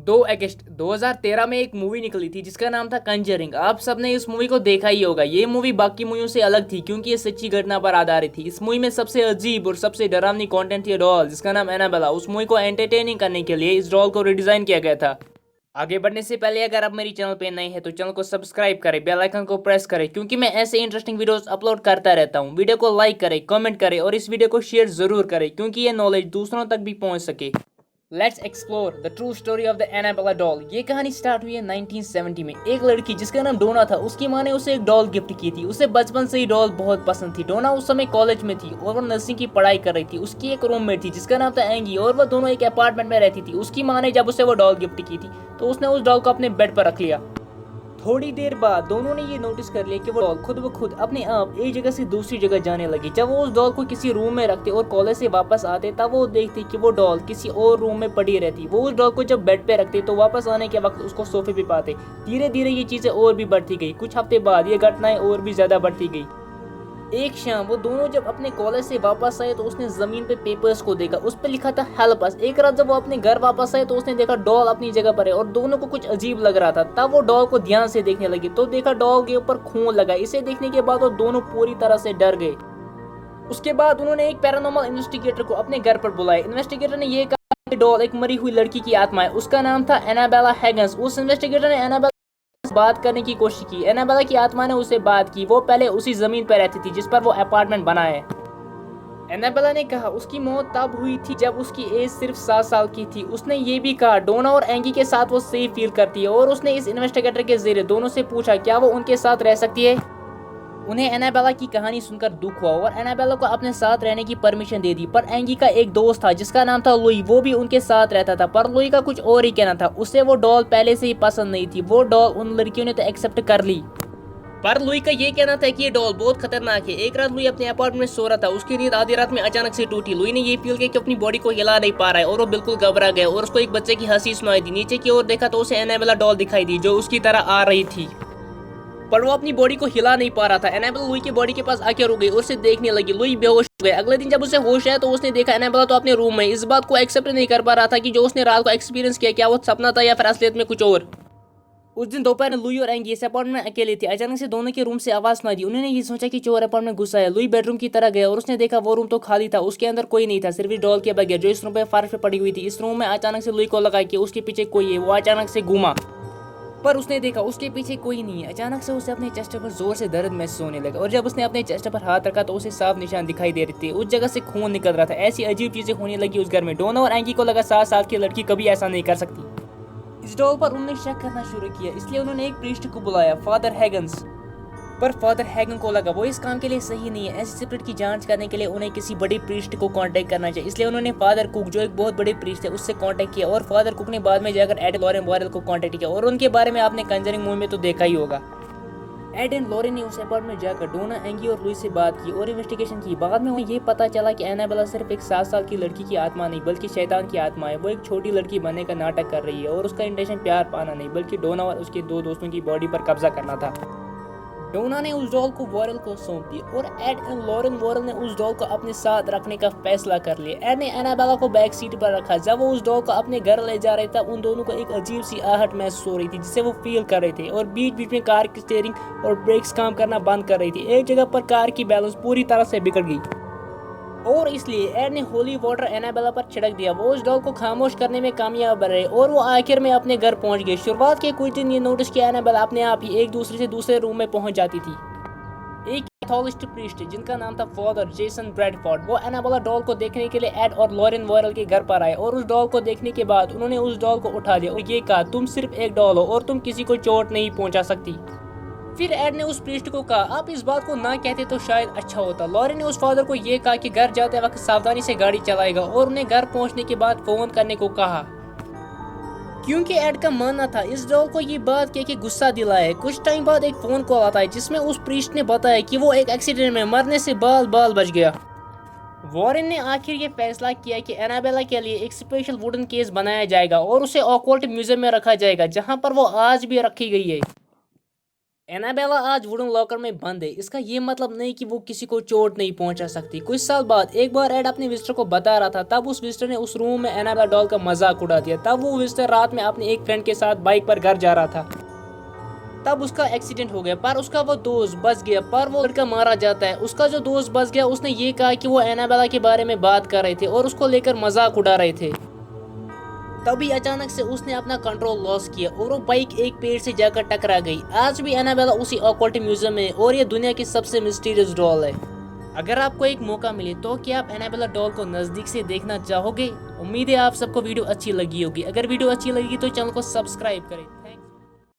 2 अगस्त 2013 में एक मूवी निकली थी जिसका नाम था कंजरिंग। आप सबने इस मूवी को देखा ही होगा। ये मूवी बाकी मूवियों से अलग थी क्योंकि ये सच्ची घटना पर आधारित थी। इस मूवी में सबसे अजीब और सबसे डरावनी कंटेंट थी डॉल जिसका नाम एनाबेला। उस मूवी को एंटरटेनिंग करने के लिए इस डॉल को रिडिजाइन किया गया था। आगे बढ़ने से पहले अगर आप मेरी चैनल पे नए हैं तो चैनल को सब्सक्राइब करें, बेल आइकन को प्रेस करें क्योंकि मैं ऐसे इंटरेस्टिंग वीडियोस अपलोड करता रहता हूँ। वीडियो को लाइक करें, कमेंट करें और इस वीडियो को शेयर जरूर करें क्योंकि ये नॉलेज दूसरों तक भी पहुंच सके। Let's explore the true story of the Annabelle doll. ये कहानी स्टार्ट हुई है 1970 में। एक लड़की जिसका नाम डोना था, उसकी माँ ने उसे एक डॉल गिफ्ट की थी। उसे बचपन से ही डॉल बहुत पसंद थी। डोना उस समय कॉलेज में थी और वो नर्सिंग की पढ़ाई कर रही थी। उसकी एक रूममेट थी जिसका नाम था एंगी और वो दोनों एक अपार्टमेंट में रहती थी। उसकी माँ ने जब उसे वो डॉल गिफ्ट की थी तो उसने उस डॉल को अपने बेड पर रख लिया। थोड़ी देर बाद दोनों ने ये नोटिस कर लिया कि वो डॉल खुद ब खुद अपने आप एक जगह से दूसरी जगह जाने लगी। जब वो उस डॉल को किसी रूम में रखते और कॉलेज से वापस आते तब वो देखते कि वो डॉल किसी और रूम में पड़ी रहती। वो उस डॉल को जब बेड पे रखते तो वापस आने के वक्त उसको सोफे पे पाते। धीरे धीरे ये चीजें और भी बढ़ती गई। कुछ हफ्ते बाद ये घटनाएं और भी ज्यादा बढ़ती गई। एक शाम वो दोनों जब अपने कॉलेज से वापस आए तो उसने जमीन पे पेपर्स को देखा। उस पे लिखा था हेल्प अस। एक रात जब वो अपने घर वापस आए तो उसने देखा डॉल अपनी जगह पर है और दोनों को कुछ अजीब लग रहा था। तब वो डॉल को ध्यान से देखने लगी तो देखा डॉल के ऊपर खून लगा। इसे देखने के बाद वो दोनों पूरी तरह से डर गए। उसके बाद उन्होंने एक पैरानॉर्मल इन्वेस्टिगेटर को अपने घर पर बुलाया। इन्वेस्टिगेटर ने ये कहा कि डॉल एक मरी हुई लड़की की आत्मा है। उसका नाम था एनाबेला हैगन्स। उस इन्वेस्टिगेटर ने एनाबेला बात करने की कोशिश की। एनाबेला की आत्मा ने उससे बात की। वो पहले उसी जमीन पर रहती थी जिस पर वो अपार्टमेंट बना है। एनाबेला ने कहा उसकी मौत तब हुई थी जब उसकी एज सिर्फ 7 साल की थी। उसने ये भी कहा डोना और एंगी के साथ वो सेफ फील करती है और उसने इस इन्वेस्टिगेटर के जरिए दोनों से पूछा क्या वो उनके साथ रह सकती है। उन्हें एनाबेला की कहानी सुनकर दुख हुआ और एनाबेला को अपने साथ रहने की परमिशन दे दी। पर एंगी का एक दोस्त था जिसका नाम था लुई, वो भी उनके साथ रहता था। पर लुई का कुछ और ही कहना था। उसे वो डॉल पहले से ही पसंद नहीं थी। वो डॉल उन लड़कियों ने तो एक्सेप्ट कर ली पर लुई का ये कहना था कि ये डॉल बहुत खतरनाक है। एक रात लुई अपने अपार्टमेंट में सो रहा था। उसकी नींद आधी रात में अचानक से टूटी। लुई ने ये फील किया कि अपनी बॉडी को हिला नहीं पा रहा है और वो बिल्कुल घबरा गया और उसको एक बच्चे की हंसी सुनाई दी। नीचे की ओर देखा तो उसे एनाबेला डॉल दिखाई दी जो उसकी तरह आ रही थी पर वो अपनी बॉडी को हिला नहीं पा रहा था। एनाबेला लुई की बॉडी के पास आके रुक गई और उसे देखने लगी। लुई बेहोश हो गया। अगले दिन जब उसे होश आया तो उसने देखा एनाबेला तो अपने रूम में। इस बात को एक्सेप्ट नहीं कर पा रहा था कि जो उसने रात को एक्सपीरियंस किया क्या वो सपना था या फिर असलियत में कुछ और। उस दिन दोपहर में लुई और एंगी इस अपार्टमेंट में अकेले थे। अचानक से दोनों के रूम से आवाज सुनाई दी। उन्होंने ये सोचा कि चोर अपार्टमेंट में घुसा है। लुई बेडरूम की तरह गया और उसने देखा वो रूम तो खाली था। उसके अंदर कोई नहीं था, सिर्फ इस डॉल के बगैर जो इस रूम पे फर्श पे पड़ी हुई थी। इस रूम में अचानक से लुई को लगा कि उसके पीछे कोई है। वो अचानक से घूमा पर उसने देखा उसके पीछे कोई नहीं है। अचानक से उसे अपने चेस्ट पर जोर से दर्द महसूस होने लगा और जब उसने अपने चेस्ट पर हाथ रखा तो उसे साफ निशान दिखाई दे रहे थे। उस जगह से खून निकल रहा था। ऐसी अजीब चीजें होने लगी उस घर में। डोना और एंगी को लगा 7 साल की लड़की कभी ऐसा नहीं कर सकती। इस डॉल पर उन्होंने शक करना शुरू किया, इसलिए उन्होंने एक प्रीस्ट को बुलाया, फादर हैगन्स। पर फादर हैगन को लगा वो इस काम के लिए सही नहीं है। ऐसी सिगरेट की जांच करने के लिए उन्हें किसी बड़े प्रीस्ट को कांटेक्ट करना चाहिए। इसलिए उन्होंने फादर कुक जो एक बहुत बड़े प्रीस्ट है उससे कांटेक्ट किया और फादर कुक ने बाद में जाकर एड लॉरेन वॉरेल को कांटेक्ट किया और उनके बारे में आपने कंजरिंग मूवी में तो देखा ही होगा। एड एंड लॉरेन ने उस अपार्टमेंट में जाकर डोना, एंगी और लुई से बात की और इन्वेस्टिगेशन की। बाद में उन्हें ये पता चला कि एनाबेला सिर्फ एक 7 साल की लड़की की आत्मा नहीं बल्कि शैतान की आत्मा है। वो एक छोटी लड़की बनने का नाटक कर रही है और उसका इंटेंशन प्यार पाना नहीं बल्कि डोना और उसके 2 दोस्तों की बॉडी पर कब्जा करना था। डोना ने उस डॉल को वॉरेल को सौंप दी और एड एंड लॉरेन वॉरेल ने उस डॉल को अपने साथ रखने का फैसला कर लिया। एड ने एनाबेला को बैक सीट पर रखा। जब वो उस डॉल को अपने घर ले जा रहे थे उन दोनों को एक अजीब सी आहट महसूस हो रही थी जिसे वो फील कर रहे थे और बीच बीच में कार की स्टीयरिंग और ब्रेक्स काम करना बंद कर रही थी। एक जगह पर कार की बैलेंस पूरी तरह से बिगड़ गई और इसलिए एड ने होली वाटर एनाबेला पर छिड़क दिया। वो उस डॉल को खामोश करने में कामयाब रहे और वो आखिर में अपने घर पहुंच गए। शुरुआत के कुछ दिन ये नोटिस किया एनाबेला अपने आप ही एक दूसरे से दूसरे रूम में पहुंच जाती थी। एक कैथोलिक प्रीस्ट जिनका नाम था फादर जेसन ब्रैडफोर्ड, वो एनाबेला डॉल को देखने के लिए एड और लॉरेन वॉरेल के घर पर आए और उस डॉल को देखने के बाद उन्होंने उस डॉल को उठा दिया और ये कहा तुम सिर्फ एक डॉल हो और तुम किसी को चोट नहीं पहुंचा सकती। फिर एड ने उस प्रीस्ट को कहा आप इस बात को ना कहते तो शायद अच्छा होता। लॉरेन ने उस फादर को ये कहा कि घर जाते वक्त सावधानी से गाड़ी चलाएगा और उन्हें घर पहुंचने के बाद फोन करने को कहा क्योंकि एड का मानना था इस डॉल को ये बात कह के गुस्सा दिलाया। कुछ टाइम बाद एक फोन कॉल आता है जिसमें उस प्रीस्ट ने बताया कि वो एक एक्सीडेंट में मरने से बाल बाल बच गया। वॉरेन ने आखिर ये फैसला किया कि एनाबेला के लिए एक स्पेशल वुडन केस बनाया जाएगा और उसे ऑकल्ट म्यूजियम में रखा जाएगा जहां पर वो आज भी रखी गई है। एनाबेला आज वुडन लॉकर में बंद है। इसका ये मतलब नहीं कि वो किसी को चोट नहीं पहुंचा सकती। कुछ साल बाद एक बार एड अपने विजिटर को बता रहा था, तब उस विजिटर ने उस रूम में एनाबेला डॉल का मजाक उड़ा दिया। तब वो विजिटर रात में अपने एक फ्रेंड के साथ बाइक पर घर जा रहा था, तब उसका एक्सीडेंट हो गया, पर उसका वो दोस्त बच गया, पर वो लड़का मारा जाता है। उसका जो दोस्त बच गया उसने ये कहा कि वो एनाबेला के बारे में बात कर रहे थे और उसको लेकर मजाक उड़ा रहे थे। तभी अचानक से उसने अपना कंट्रोल लॉस किया और वो बाइक एक पेड़ से जाकर टकरा गई। आज भी एनाबेला उसी ऑकल्ट म्यूजियम में और ये दुनिया की सबसे मिस्टीरियस डॉल है। अगर आपको एक मौका मिले तो क्या आप एनाबेला डॉल को नजदीक से देखना चाहोगे? उम्मीद है आप सबको वीडियो अच्छी लगी होगी। अगर वीडियो अच्छी लगी तो चैनल को सब्सक्राइब करें।